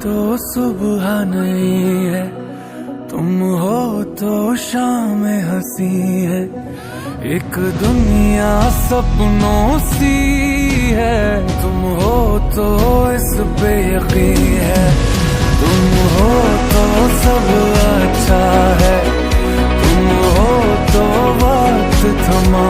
तो सुबह नहीं है, तुम हो तो शाम हंसी है। एक दुनिया सपनों सी है, तुम हो तो इस पे यकीन है। तुम हो तो सब अच्छा है, तुम हो तो वक्त थमा